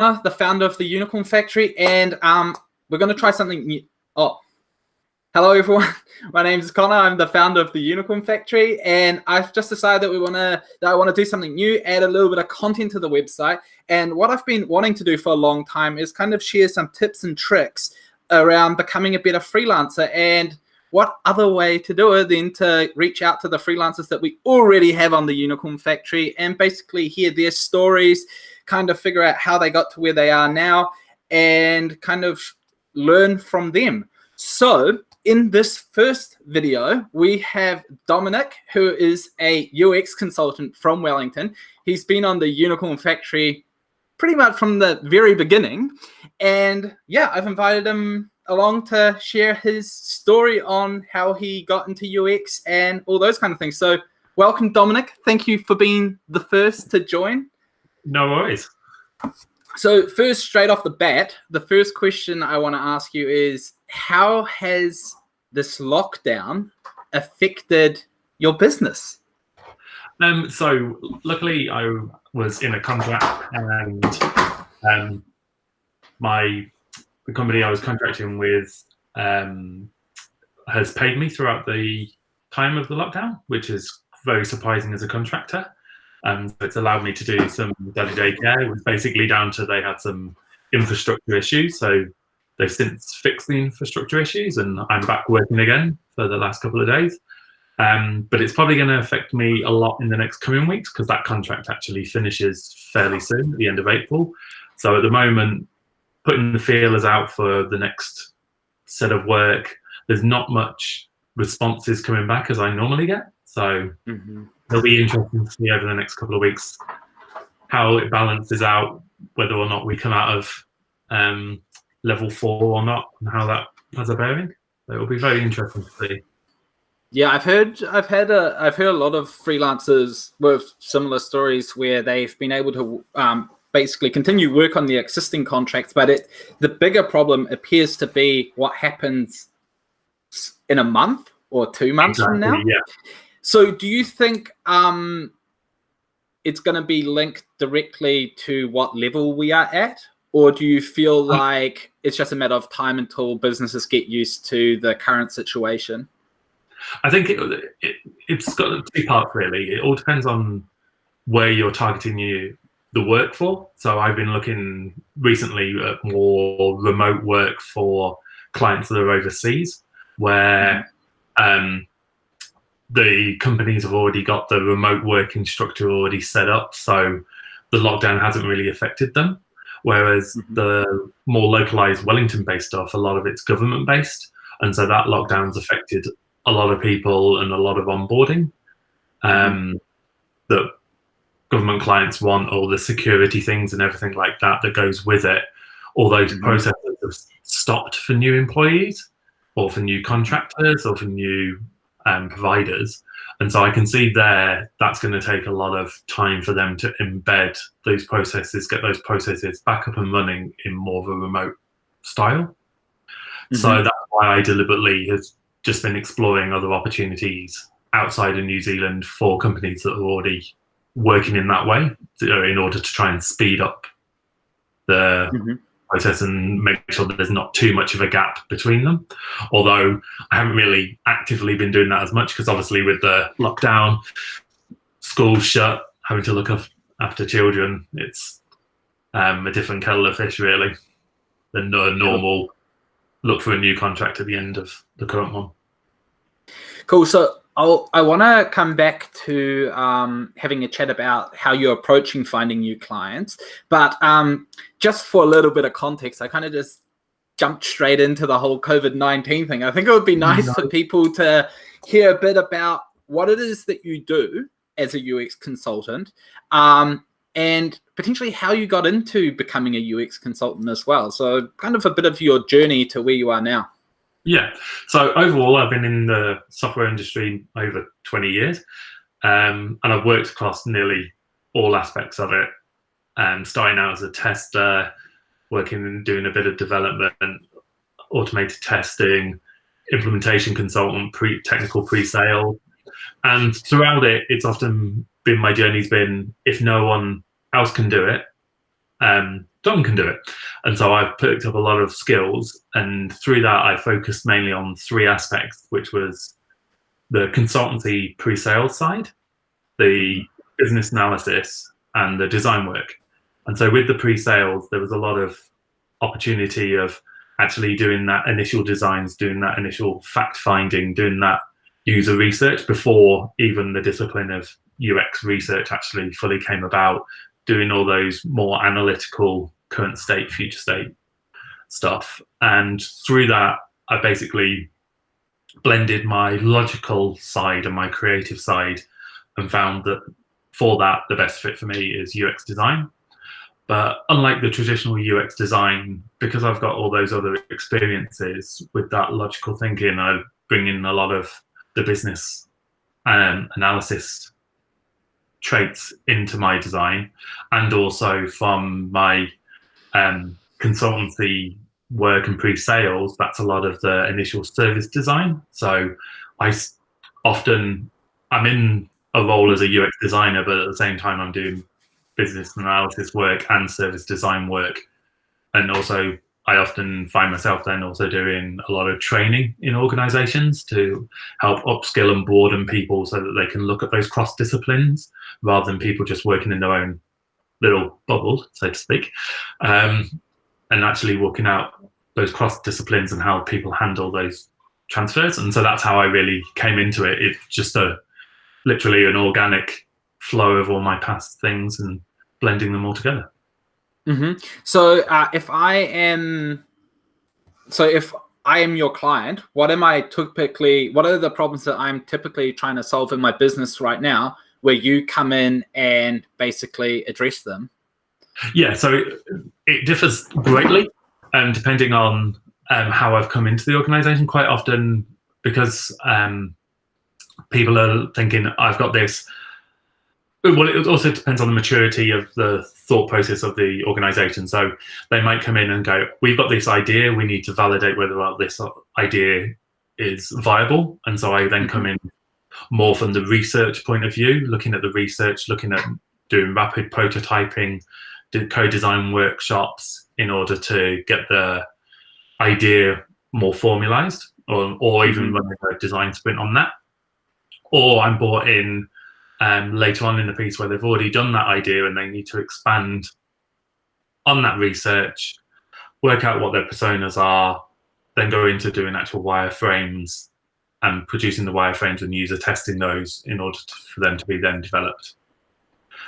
the founder of the Unicorn Factory, and we're going to try something new. Oh, hello everyone. My name is Connor. I'm the founder of the Unicorn Factory, and I've just decided that I want to do something new, add a little bit of content to the website. And what I've been wanting to do for a long time is kind of share some tips and tricks around becoming a better freelancer, and what other way to do it than to reach out to the freelancers that we already have on the Unicorn Factory and basically hear their stories, kind of figure out how they got to where they are now, and kind of learn from them. So in this first video, we have Dominic, who is a UX consultant from Wellington. He's been on the Unicorn Factory pretty much from the very beginning. And yeah, I've invited him along to share his story on how he got into UX and all those kind of things. So welcome, Dominic. Thank you for being the first to join. No worries. So first, straight off the bat, the first question I want to ask you is, how has this lockdown affected your business? So luckily I was in a contract, and the company I was contracting with has paid me throughout the time of the lockdown, which is very surprising as a contractor. It's allowed me to do some day-to-day care. It was basically down to they had some infrastructure issues, so they've since fixed the infrastructure issues, and I'm back working again for the last couple of days. But it's probably going to affect me a lot in the next coming weeks, because that contract actually finishes fairly soon, at the end of April. So at the moment, putting the feelers out for the next set of work, there's not much responses coming back as I normally get. So it'll be interesting to see over the next couple of weeks how it balances out, whether or not we come out of level 4 or not, and how that has a bearing. So it'll be very interesting to see. Yeah, I've heard a lot of freelancers with similar stories where they've been able to basically continue work on the existing contracts, but the bigger problem appears to be what happens in a month or 2 months from now. Yeah. So do you think it's going to be linked directly to what level we are at? Or do you feel like it's just a matter of time until businesses get used to the current situation? I think it's got 2 parts, really. It all depends on where you're targeting the work for. So I've been looking recently at more remote work for clients that are overseas, where the companies have already got the remote working structure already set up, so the lockdown hasn't really affected them. Whereas the more localized Wellington-based stuff, a lot of it's government-based, and so that lockdown's affected a lot of people and a lot of onboarding that government clients want, all the security things and everything like that goes with it. All those processes have stopped for new employees or for new contractors or for new providers. And so I can see that's going to take a lot of time for them to embed those processes, get those processes back up and running in more of a remote style. So that's why I deliberately have just been exploring other opportunities outside of New Zealand for companies that are already working in that way, in order to try and speed up the process and make sure that there's not too much of a gap between them. Although I haven't really actively been doing that as much, because obviously with the lockdown, schools shut, having to look after children, it's a different kettle of fish really than a normal look for a new contract at the end of the current one. Cool. So I want to come back to having a chat about how you're approaching finding new clients. But just for a little bit of context, I kind of just jumped straight into the whole COVID-19 thing. I think it would be nice for people to hear a bit about what it is that you do as a UX consultant, and potentially how you got into becoming a UX consultant as well. So kind of a bit of your journey to where you are now. Yeah. So overall, I've been in the software industry over 20 years, and I've worked across nearly all aspects of it. Starting out as a tester, working and doing a bit of development, automated testing, implementation consultant, technical pre-sale. And throughout it, it's often been, my journey's been, if no one else can do it, Dom can do it. And so I've picked up a lot of skills, and through that I focused mainly on three aspects, which was the consultancy pre-sales side, the business analysis, and the design work. And so with the pre-sales, there was a lot of opportunity of actually doing that initial designs, doing that initial fact finding, doing that user research before even the discipline of UX research actually fully came about, doing all those more analytical current state, future state stuff. And through that, I basically blended my logical side and my creative side, and found that for that, the best fit for me is UX design. But unlike the traditional UX design, because I've got all those other experiences with that logical thinking, I bring in a lot of the business analysis traits into my design, and also from my consultancy work and pre-sales, that's a lot of the initial service design. So I'm in a role as a UX designer, but at the same time I'm doing business analysis work and service design work. And also I often find myself then also doing a lot of training in organizations to help upskill and broaden people so that they can look at those cross disciplines rather than people just working in their own little bubble, so to speak, and actually working out those cross disciplines and how people handle those transfers. And so that's how I really came into it. It's just literally an organic flow of all my past things and blending them all together. So if I am your client, what are the problems that I'm typically trying to solve in my business right now, where you come in and basically address them? Yeah, so it differs greatly depending on how I've come into the organization. Quite often, because people are thinking, I've got this. Well, it also depends on the maturity of the thought process of the organization. So they might come in and go, we've got this idea, we need to validate whether or not this idea is viable. And so I then come in more from the research point of view, looking at the research, looking at doing rapid prototyping, co-design workshops in order to get the idea more formalized, or even running a design sprint on that. Or I'm brought in later on in the piece where they've already done that idea and they need to expand on that research, work out what their personas are, then go into doing actual wireframes and producing the wireframes and user testing those in order for them to be then developed.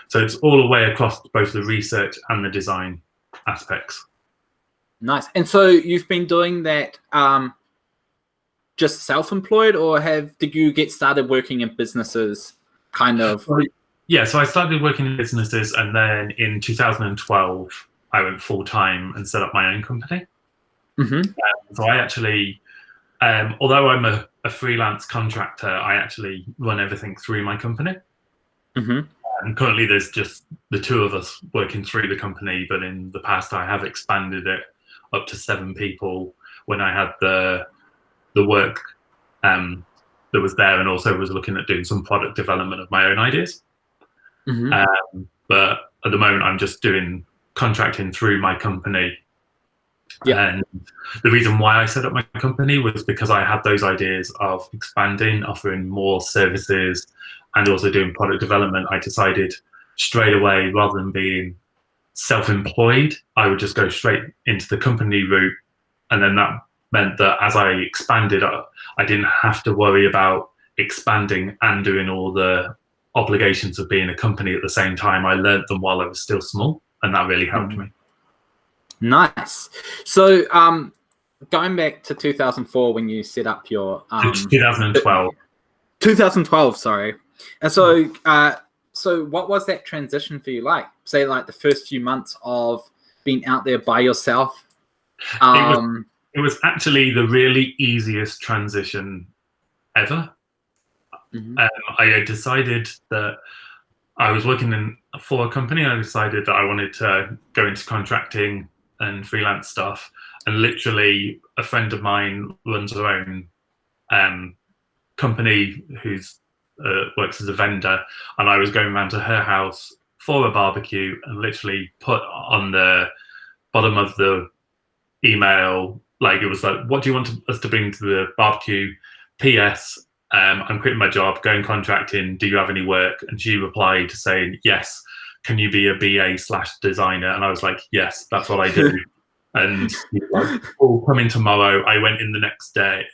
So it's all the way across both the research and the design aspects. Nice. And so you've been doing that just self-employed, or did you get started working in businesses kind of? Yeah, so I started working in businesses, and then in 2012 I went full-time and set up my own company. So I actually, although I'm a freelance contractor, I actually run everything through my company. And currently there's just the two of us working through the company, but in the past I have expanded it up to 7 people when I had the work that was there, and also was looking at doing some product development of my own ideas. But at the moment I'm just doing contracting through my company. And the reason why I set up my company was because I had those ideas of expanding, offering more services, and also doing product development. I decided straight away, rather than being self-employed, I would just go straight into the company route. And then that meant that as I expanded, I didn't have to worry about expanding and doing all the obligations of being a company at the same time. I learned them while I was still small, and that really helped me. Nice. So going back to 2004 when you set up your 2012, sorry. And so so what was that transition for you like? Say like the first few months of being out there by yourself? It was actually the really easiest transition ever. I had decided that I was working for a company. I decided that I wanted to go into contracting and freelance stuff. And literally a friend of mine runs her own company who's works as a vendor. And I was going around to her house for a barbecue and literally put on the bottom of the email, like it was like, what do you want us to bring to the barbecue? PS, I'm quitting my job, going contracting. Do you have any work? And she replied saying, yes. Can you be a BA/designer? And I was like, yes, that's what I do. And she was like, oh, come in tomorrow. I went in the next day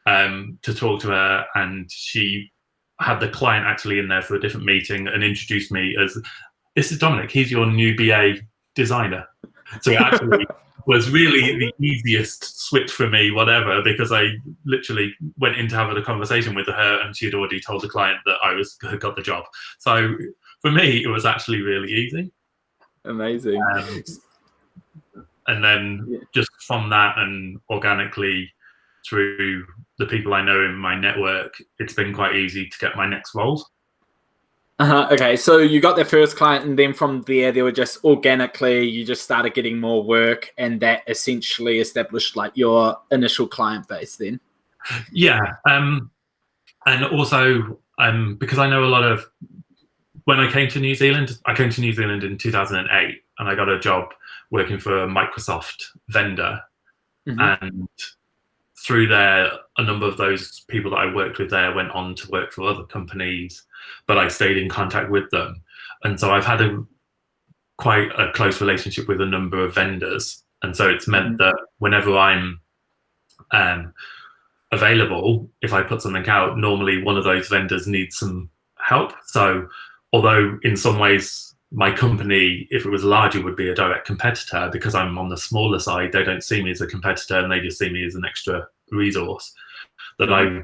to talk to her, and she had the client actually in there for a different meeting and introduced me as, this is Dominic, he's your new BA designer. So it actually was really the easiest switch for me, whatever, because I literally went in to have a conversation with her and she had already told the client that I had got the job. So for me, it was actually really easy. Amazing. And then just from that and organically through the people I know in my network, it's been quite easy to get my next roles. Okay, so you got their first client, and then from there, they were just organically, you just started getting more work, and that essentially established like your initial client base then. Yeah, and also because I know a lot of, when I came to New Zealand in 2008, and I got a job working for a Microsoft vendor, and through there, a number of those people that I worked with there went on to work for other companies, but I stayed in contact with them. And so I've had quite a close relationship with a number of vendors. And so it's meant that whenever I'm available, if I put something out, normally one of those vendors needs some help. So although in some ways my company, if it was larger, would be a direct competitor, because I'm on the smaller side, they don't see me as a competitor and they just see me as an extra resource. That I've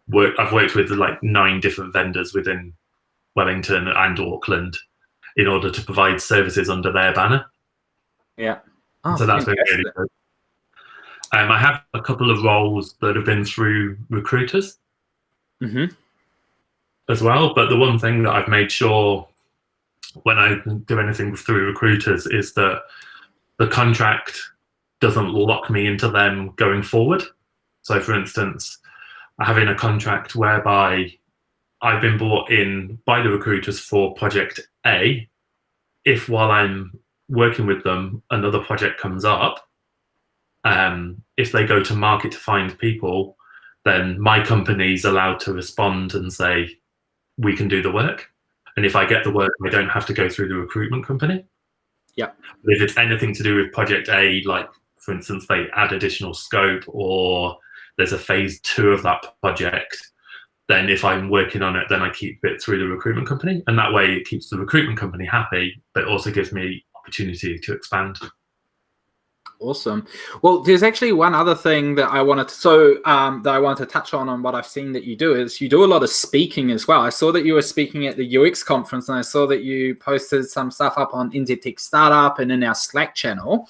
worked with like 9 different vendors within Wellington and Auckland in order to provide services under their banner. Yeah. Oh, so that's been really good. I have a couple of roles that have been through recruiters as well. But the one thing that I've made sure when I do anything through recruiters is that the contract doesn't lock me into them going forward. So for instance, having a contract whereby I've been brought in by the recruiters for project A, if while I'm working with them, another project comes up, if they go to market to find people, then my company's allowed to respond and say, we can do the work. And if I get the work, I don't have to go through the recruitment company. Yeah. But if it's anything to do with project A, like for instance, they add additional scope or there's a phase 2 of that project, then if I'm working on it, then I keep it through the recruitment company. And that way it keeps the recruitment company happy, but also gives me opportunity to expand. Awesome. Well, there's actually one other thing that I wanted to touch on what I've seen that you do is you do a lot of speaking as well. I saw that you were speaking at the UX conference, and I saw that you posted some stuff up on NZ Tech Startup and in our Slack channel.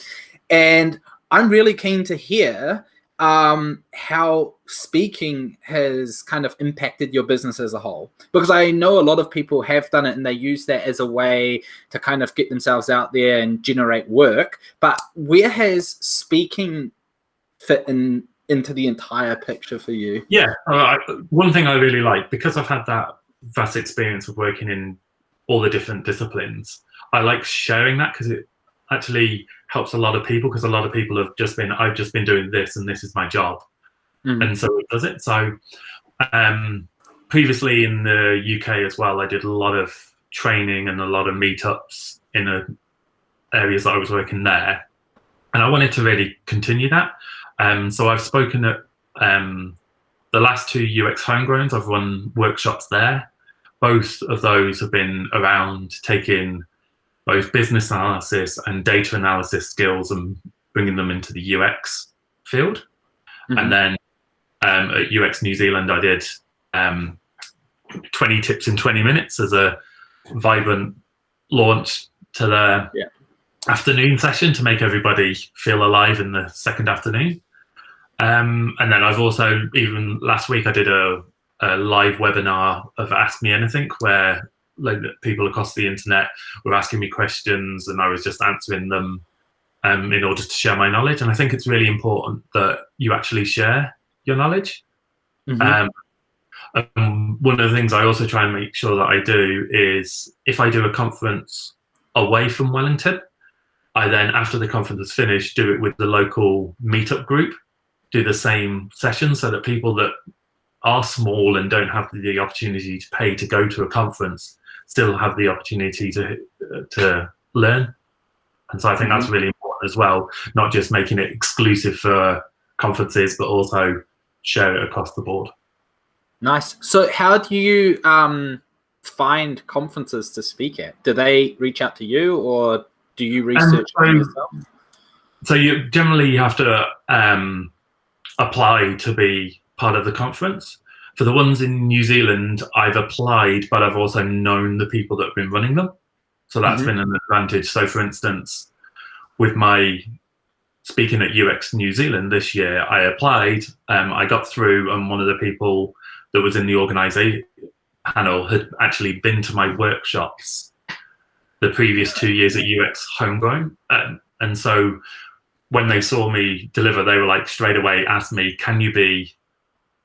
And I'm really keen to hear how speaking has kind of impacted your business as a whole, because I know a lot of people have done it and they use that as a way to kind of get themselves out there and generate work. But where has speaking fit into the entire picture for you? Yeah, one thing I really like, because I've had that vast experience of working in all the different disciplines, I like sharing that because it actually helps a lot of people, because a lot of people have I've just been doing this and this is my job. And so it does it. So previously in the UK as well, I did a lot of training and a lot of meetups in the areas that I was working there. And I wanted to really continue that. So I've spoken at the last 2 UX Homegrowns. I've run workshops there. Both of those have been around taking both business analysis and data analysis skills and bringing them into the UX field. And then at UX New Zealand, I did 20 tips in 20 minutes as a vibrant launch to the afternoon session to make everybody feel alive in the second afternoon. And then I've also, even last week, I did a live webinar of Ask Me Anything, where like people across the internet were asking me questions and I was just answering them in order to share my knowledge. And I think it's really important that you actually share your knowledge. One of the things I also try and make sure that I do is, if I do a conference away from Wellington, I then, after the conference is finished, do it with the local meetup group, do the same session so that people that are small and don't have the opportunity to pay to go to a conference still have the opportunity to learn. And so I think that's really important as well, not just making it exclusive for conferences, but also share it across the board. Nice. So how do you find conferences to speak at? Do they reach out to you, or do you research them yourself? So you generally have to apply to be part of the conference. For the ones in New Zealand, I've applied, but I've also known the people that have been running them. So that's been an advantage. So for instance, with my speaking at UX New Zealand this year, I applied, I got through, and one of the people that was in the organisation panel had actually been to my workshops the previous 2 years at UX Homegrown. And so when they saw me deliver, they were like straight away asked me, can you be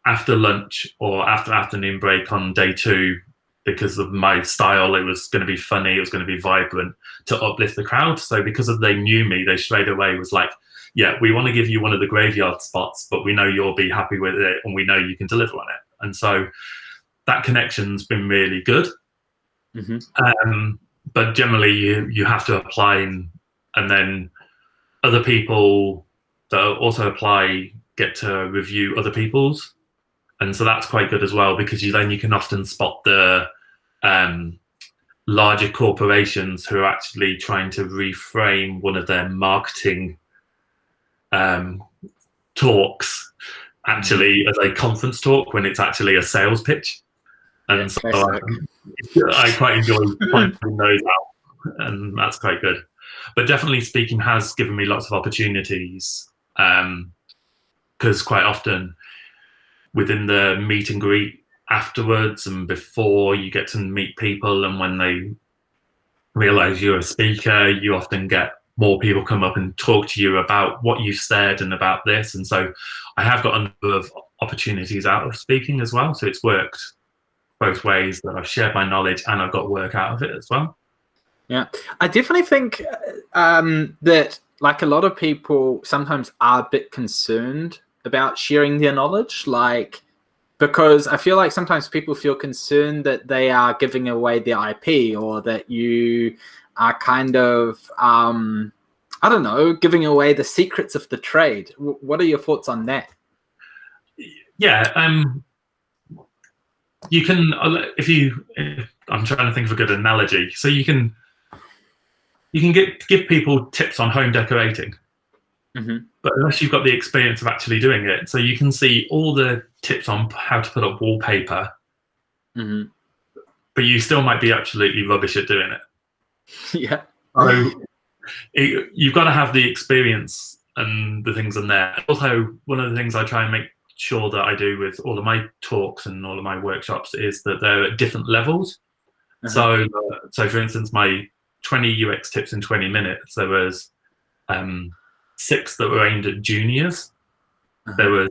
after lunch or after afternoon break on day 2, because of my style, it was going to be funny, it was going to be vibrant, to uplift the crowd. So because they knew me, they straight away was like, yeah, we want to give you one of the graveyard spots, but we know you'll be happy with it and we know you can deliver on it. And so that connection's been really good. But generally you have to apply, and then other people that also apply get to review other people's. And so that's quite good as well, because you can often spot the larger corporations who are actually trying to reframe one of their marketing talks actually as a conference talk when it's actually a sales pitch. And so I quite enjoy pointing those out, and that's quite good. But definitely speaking has given me lots of opportunities, because quite often within the meet and greet afterwards and before, you get to meet people, and when they realize you're a speaker, you often get more people come up and talk to you about what you said and about this. And so I have got a number of opportunities out of speaking as well. So it's worked both ways, that I've shared my knowledge and I've got work out of it as well. Yeah, I definitely think that like a lot of people sometimes are a bit concerned about sharing their knowledge, like, because I feel like sometimes people feel concerned that they are giving away their IP, or that you are kind of, I don't know, giving away the secrets of the trade. What are your thoughts on that? Yeah, you can, I'm trying to think of a good analogy. So you can give people tips on home decorating. But unless you've got the experience of actually doing it, so you can see all the tips on how to put up wallpaper, but you still might be absolutely rubbish at doing it. Yeah. So you've got to have the experience and the things in there. Also, one of the things I try and make sure that I do with all of my talks and all of my workshops is that they're at different levels. So for instance, my 20 UX tips in 20 minutes, there was 6 that were aimed at juniors. There was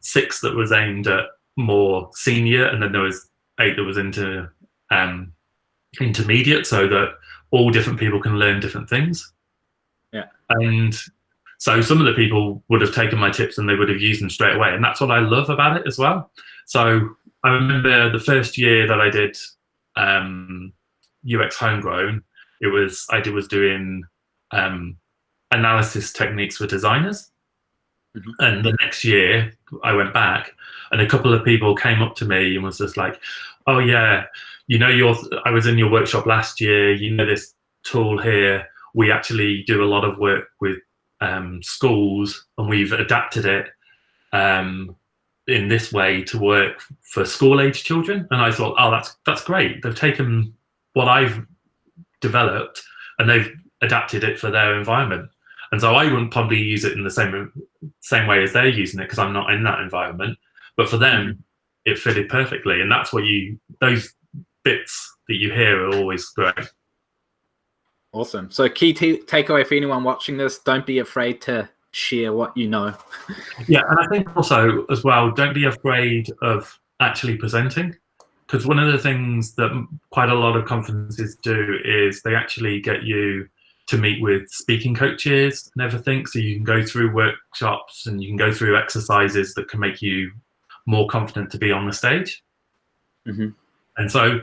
6 that was aimed at more senior, and then there was 8 that was into intermediate, so that all different people can learn different things. Yeah. And so some of the people would have taken my tips and they would have used them straight away, and that's what I love about it as well. So I remember the first year that I did UX Homegrown, I was doing analysis techniques for designers. And the next year I went back, and a couple of people came up to me and was just like, oh yeah, you know, I was in your workshop last year, you know, this tool here, we actually do a lot of work with schools, and we've adapted it in this way to work for school-age children. And I thought, oh, that's great. They've taken what I've developed and they've adapted it for their environment. And so I wouldn't probably use it in the same way as they're using it, because I'm not in that environment. But for them, it fitted perfectly. And that's what those bits that you hear are always great. Awesome. So key takeaway for anyone watching this, don't be afraid to share what you know. Yeah, and I think also as well, don't be afraid of actually presenting, because one of the things that quite a lot of conferences do is they actually get you to meet with speaking coaches and everything. So you can go through workshops and you can go through exercises that can make you more confident to be on the stage. Mm-hmm. And so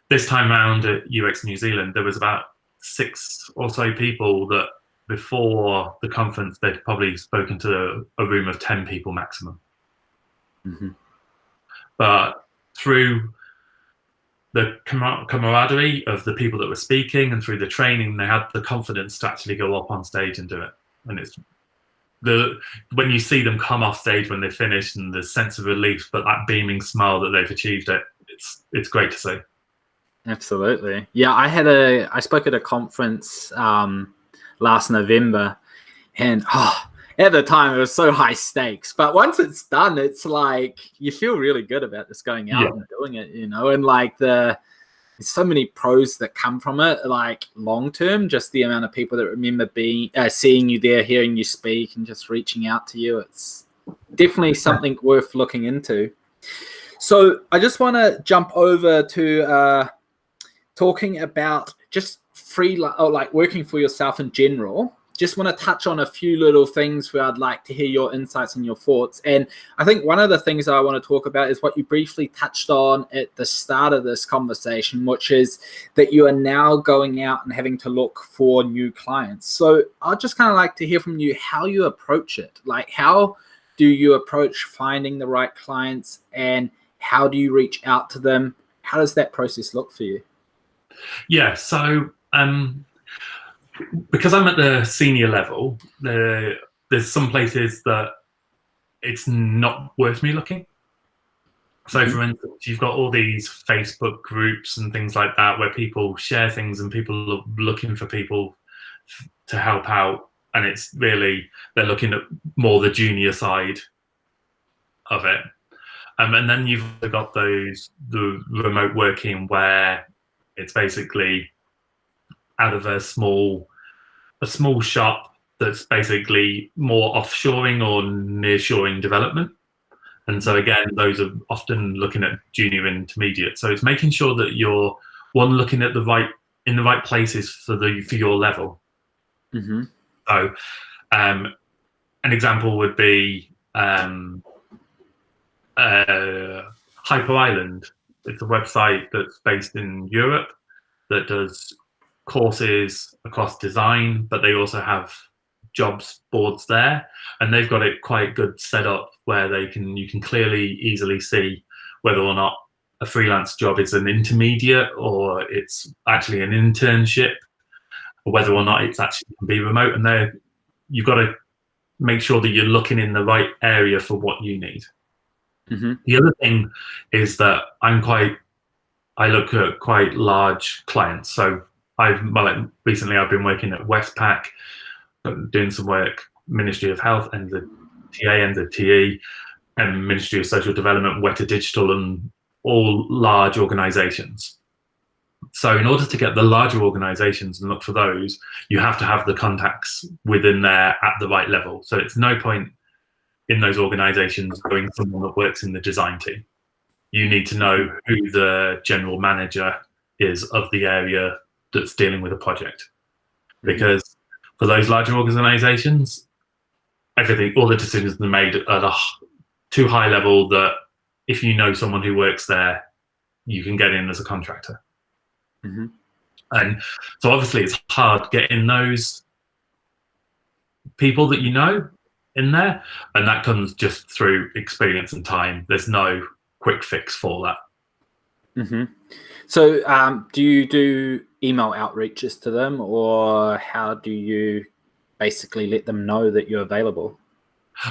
this time around at UX New Zealand, there was about 6 or so people that before the conference, they'd probably spoken to a room of 10 people maximum. Mm-hmm. But through the camaraderie of the people that were speaking and through the training, they had the confidence to actually go up on stage and do it. And it's when you see them come off stage when they finish and the sense of relief, but that beaming smile that they've achieved it, it's great to see. Absolutely. Yeah, I spoke at a conference last November, and at the time it was so high stakes, but once it's done, it's like you feel really good about just going out and doing it, and like there's so many pros that come from it, like long term, just the amount of people that remember seeing you there, hearing you speak, and just reaching out to you. It's definitely something worth looking into. So I just want to jump over to talking about just like working for yourself in general. Just want to touch on a few little things where I'd like to hear your insights and your thoughts. And I think one of the things I want to talk about is what you briefly touched on at the start of this conversation, which is that you are now going out and having to look for new clients. So I'd just kind of like to hear from you how you approach it. Like, how do you approach finding the right clients, and how do you reach out to them? How does that process look for you? Yeah, so because I'm at the senior level, there's some places that it's not worth me looking. So for instance, you've got all these Facebook groups and things like that where people share things and people are looking for people to help out. And it's really, they're looking at more the junior side of it. And then you've got the remote working where it's basically out of a small shop that's basically more offshoring or nearshoring development. And so again, those are often looking at junior intermediate. So it's making sure that you're looking at in the right places for your level. Mm-hmm. So an example would be Hyper Island. It's a website that's based in Europe that does courses across design, but they also have jobs boards there, and they've got it quite good set up where you can clearly easily see whether or not a freelance job is an intermediate or it's actually an internship, or whether or not it's actually can be remote. And you've got to make sure that you're looking in the right area for what you need. Mm-hmm. The other thing is that I look at quite large clients. So recently I've been working at Westpac, doing some work, Ministry of Health, and the TA, and the TE, and Ministry of Social Development, Weta Digital, and all large organizations. So in order to get the larger organizations and look for those, you have to have the contacts within there at the right level. So it's no point in those organizations going someone that works in the design team. You need to know who the general manager is of the area that's dealing with a project. Because for those larger organizations, all the decisions are made at a too high level that if you know someone who works there, you can get in as a contractor. Mm-hmm. And so obviously it's hard getting those people that you know in there, and that comes just through experience and time. There's no quick fix for that. Mm-hmm. So do you do email outreaches to them, or how do you basically let them know that you're available?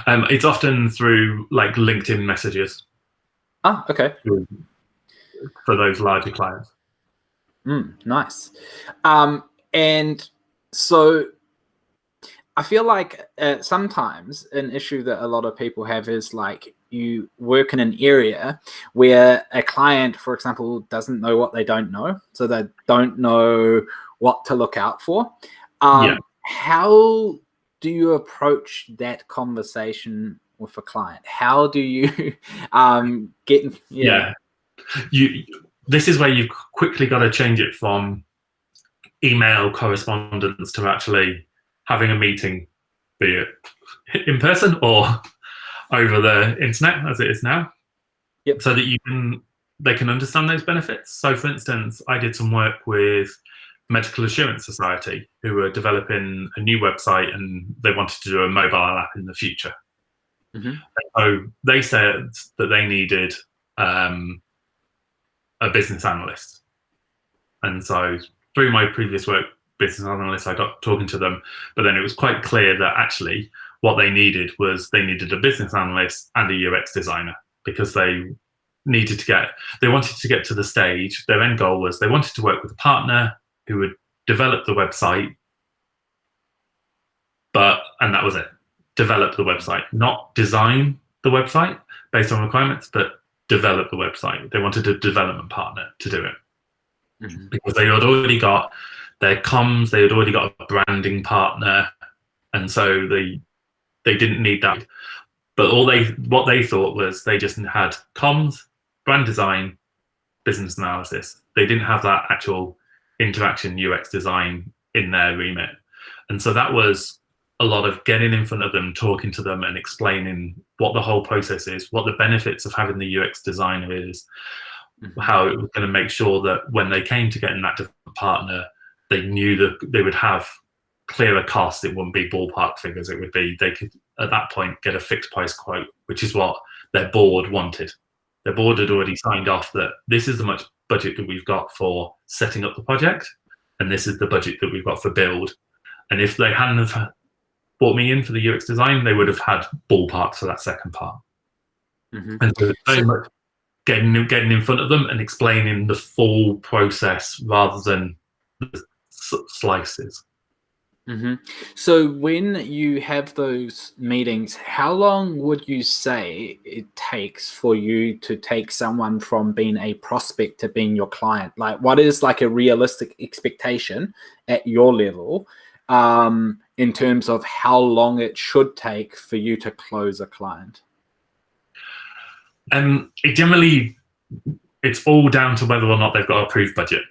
It's often through like LinkedIn messages. Ah, okay. For those larger clients. Nice. And so I feel like sometimes an issue that a lot of people have is like you work in an area where a client, for example, doesn't know what they don't know. So they don't know what to look out for. How do you approach that conversation with a client? How do you get... This is where you've quickly got to change it from email correspondence to actually having a meeting, be it in person or over the internet as it is now. Yep. So that they can understand those benefits. So for instance, I did some work with Medical Assurance Society, who were developing a new website, and they wanted to do a mobile app in the future. So they said that they needed a business analyst. And so through my previous work, business analyst, I got talking to them, but then it was quite clear that actually what they needed a business analyst and a UX designer, because they wanted to get to the stage. Their end goal was they wanted to work with a partner who would develop the website, and that was it. Develop the website, not design the website based on requirements, but develop the website. They wanted a development partner to do it because they had already got their comms, they had already got a branding partner, and so they didn't need that. But what they thought was they just had comms, brand design, business analysis. They didn't have that actual interaction UX design in their remit. And so that was a lot of getting in front of them, talking to them and explaining what the whole process is, what the benefits of having the UX designer is, how it was going to make sure that when they came to getting that partner, they knew that they would have clearer costs. It wouldn't be ballpark figures. It would be, they could at that point get a fixed price quote, which is what their board wanted. Their board had already signed off that this is the much budget that we've got for setting up the project, and this is the budget that we've got for build. And if they hadn't have brought me in for the UX design, they would have had ballparks for that second part. And so it's very much getting in front of them and explaining the full process rather than the slices. So when you have those meetings, how long would you say it takes for you to take someone from being a prospect to being your client? Like, what is like a realistic expectation at your level in terms of how long it should take for you to close a client? It's all down to whether or not they've got approved budget.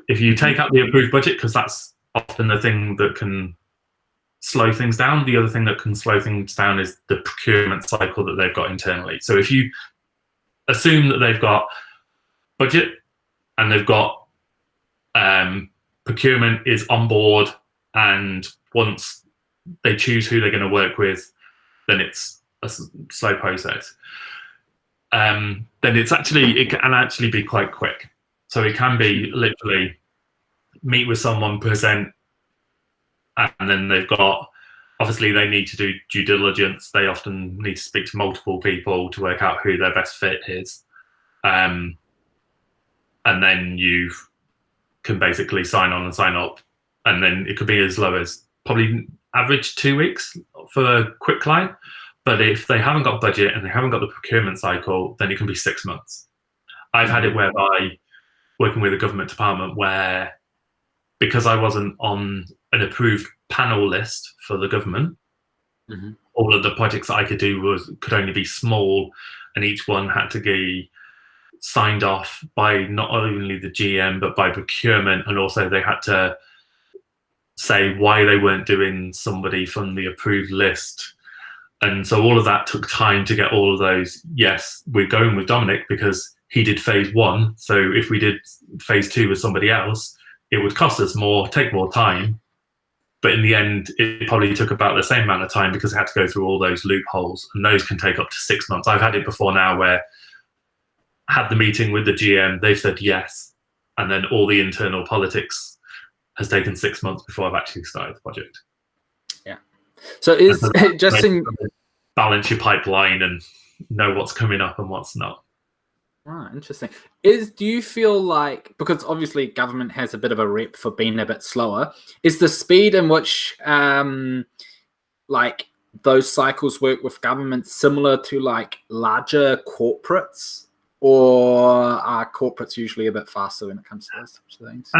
If you take out the approved budget, because that's often the thing that can slow things down. The other thing that can slow things down is the procurement cycle that they've got internally. So if you assume that they've got budget and they've got procurement is on board, and once they choose who they're going to work with, then it's a slow process. Then it can actually be quite quick. So it can be literally meet with someone, present, and then obviously they need to do due diligence. They often need to speak to multiple people to work out who their best fit is. And then you can basically sign on and sign up. And then it could be as low as probably average 2 weeks for a quick client. But if they haven't got budget and they haven't got the procurement cycle, then it can be 6 months. I've had it whereby working with a government department where, because I wasn't on an approved panel list for the government, all of the projects that I could do could only be small, and each one had to be signed off by not only the GM but by procurement, and also they had to say why they weren't doing somebody from the approved list. And so all of that took time to get all of those. Yes, we're going with Dominic because he did phase 1. So if we did phase 2 with somebody else, it would cost us more, take more time. But in the end, it probably took about the same amount of time because it had to go through all those loopholes, and those can take up to 6 months. I've had it before now where I had the meeting with the GM, they've said yes, and then all the internal politics has taken 6 months before I've actually started the project. Yeah. So is just in balance your pipeline and know what's coming up and what's not. Ah, interesting. Do you feel like, because obviously government has a bit of a rep for being a bit slower, is the speed in which like those cycles work with government similar to like larger corporates, or are corporates usually a bit faster when it comes to those types of things?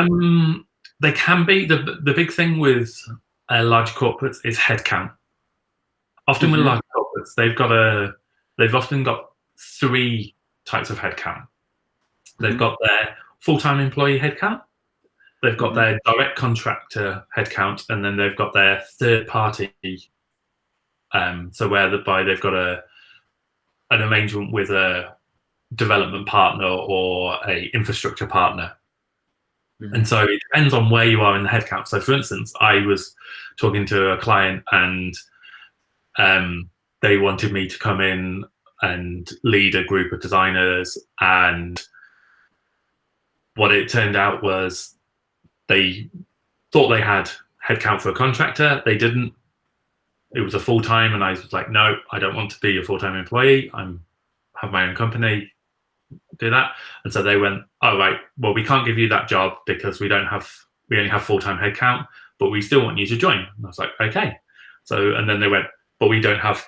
They can be. The big thing with large corporates is headcount. Often with large corporates, they've often got 3 types of headcount. They've got their full-time employee headcount, they've got their direct contractor headcount, and then they've got their third party. So whereby they've got an arrangement with a development partner or a infrastructure partner. And so it depends on where you are in the headcount. So for instance, I was talking to a client and they wanted me to come in and lead a group of designers, and what it turned out was they thought they had headcount for a contractor. They didn't. It was a full-time, and I was like, no, I don't want to be a full-time employee. Have my own company, do that. And so they went, oh, right, well, we can't give you that job because we only have full-time headcount, but we still want you to join. And I was like, okay. So, and then they went, but we don't have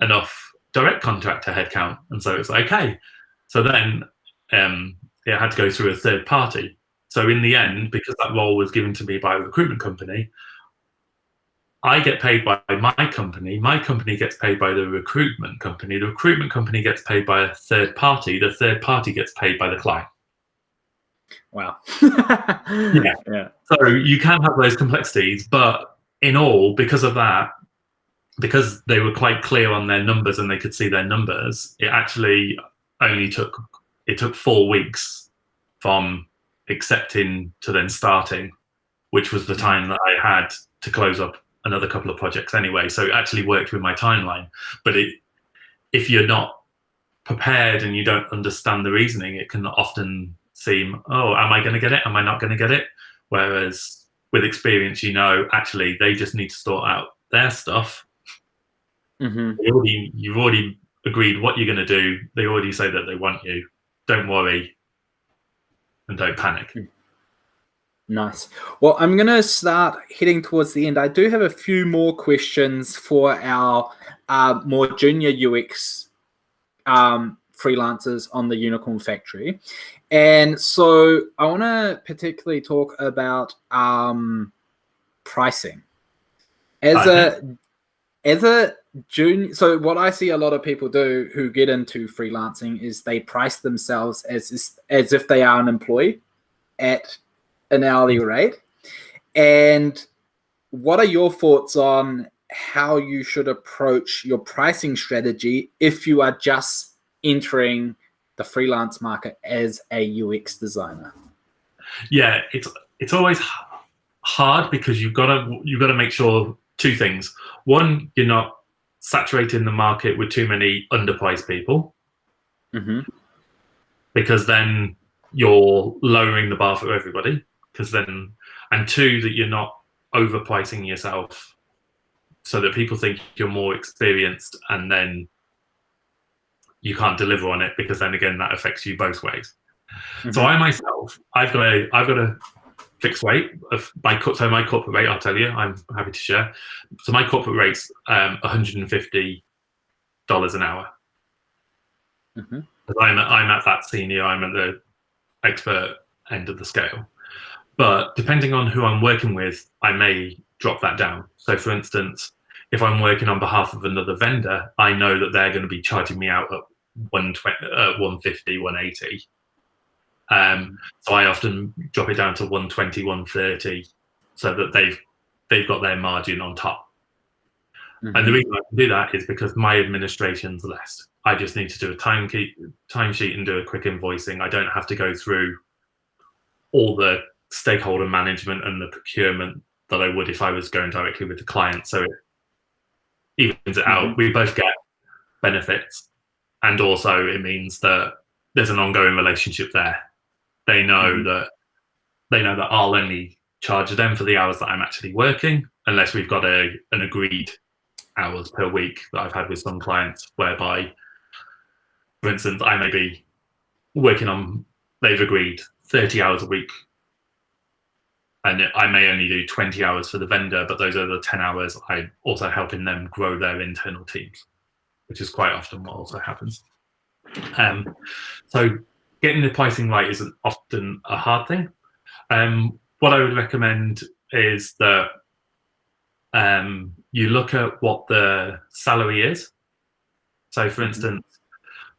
enough direct contractor headcount. And so it's like, okay. So then it had to go through a third party. So in the end, because that role was given to me by a recruitment company, I get paid by my company gets paid by the recruitment company gets paid by a third party, the third party gets paid by the client. Wow. Yeah. So you can have those complexities, but in all, because of that, because they were quite clear on their numbers and they could see their numbers, it actually only took 4 weeks from accepting to then starting, which was the time that I had to close up another couple of projects anyway. So it actually worked with my timeline. But if you're not prepared and you don't understand the reasoning, it can often seem, oh, am I going to get it? Am I not going to get it? Whereas with experience, actually they just need to sort out their stuff. You've already agreed what you're going to do. They already say that they want you. Don't worry and don't panic. Nice. Well, I'm going to start heading towards the end. I do have a few more questions for our more junior UX freelancers on the Unicorn Factory. And so I want to particularly talk about pricing. As a junior, so what I see a lot of people do who get into freelancing is they price themselves as if they are an employee at an hourly rate. And what are your thoughts on how you should approach your pricing strategy if you are just entering the freelance market as a UX designer? Yeah, it's always hard because you've got to make sure two things. One, you're not saturating the market with too many underpriced people, because then you're lowering the bar for everybody. And two, that you're not overpricing yourself so that people think you're more experienced and then you can't deliver on it, because then again that affects you both ways. So I myself, I've got a fixed rate of my corporate rate. I'll tell you, I'm happy to share. So my corporate rate's $150 an hour. I'm at that senior. I'm at the expert end of the scale. But depending on who I'm working with, I may drop that down. So for instance, if I'm working on behalf of another vendor, I know that they're going to be charging me out at 150, 180. So I often drop it down to 120, 130, so that they've got their margin on top. And the reason I can do that is because my administration's less. I just need to do a timesheet and do a quick invoicing. I don't have to go through all the stakeholder management and the procurement that I would if I was going directly with the client. So it evens it out. We both get benefits, and also it means that there's an ongoing relationship there. They know that I'll only charge them for the hours that I'm actually working, unless we've got an agreed hours per week that I've had with some clients, whereby, for instance, I may be working on, they've agreed 30 hours a week, and I may only do 20 hours for the vendor, but those other 10 hours I'm also helping them grow their internal teams, which is quite often what also happens. So getting the pricing right isn't often a hard thing. What I would recommend is that you look at what the salary is. So for instance,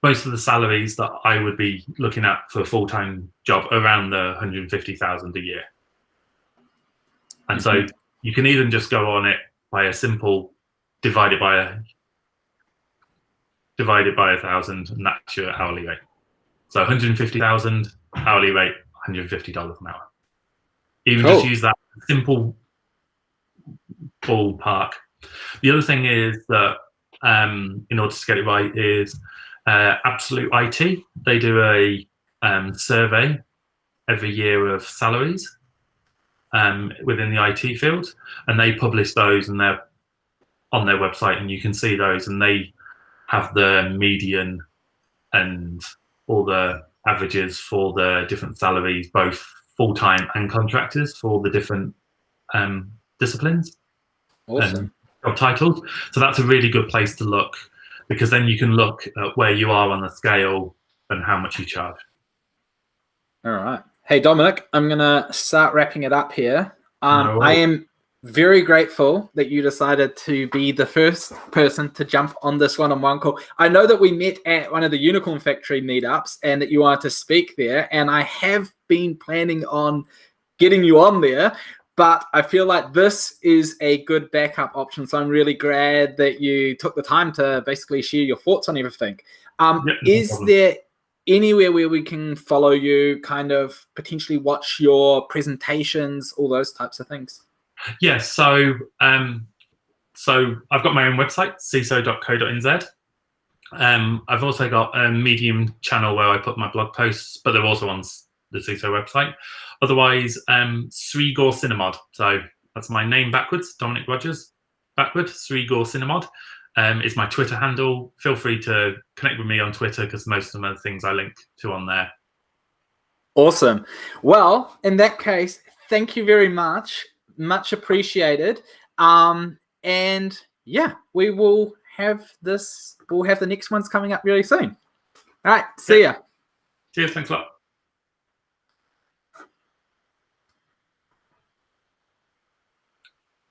most of the salaries that I would be looking at for a full-time job around the 150,000 a year. And so you can even just go on it by a simple divided by 1,000, and that's your hourly rate. So 150,000 hourly rate, $150 an hour. Even just use that simple ballpark. The other thing is that in order to get it right is Absolute IT. They do a survey every year of salaries within the IT field, and they publish those, and they're on their website, and you can see those, and they have the median and all the averages for the different salaries, both full-time and contractors, for the different disciplines. Awesome. Job titles. So that's a really good place to look, because then you can look at where you are on the scale and how much you charge. All right. Hey, Dominic, I'm going to start wrapping it up here. No I am very grateful that you decided to be the first person to jump on this one-on-one call. I know that we met at one of the Unicorn Factory meetups and that you wanted to speak there, and I have been planning on getting you on there, but I feel like this is a good backup option. So I'm really glad that you took the time to basically share your thoughts on everything. Is there anywhere where we can follow you, kind of potentially watch your presentations, all those types of things? Yes, so I've got my own website, ciso.co.nz. I've also got a Medium channel where I put my blog posts, but they're also on the CISO website. Otherwise, Srigor Cinemod. So that's my name backwards, Dominic Rogers backward, Srigor Cinemod. Is my Twitter handle. Feel free to connect with me on Twitter, because most of the things I link to on there. Awesome. Well, in that case, thank you very much. Much appreciated. And yeah, we will have this. We'll have the next ones coming up really soon. All right. See ya. Cheers. Thanks a lot.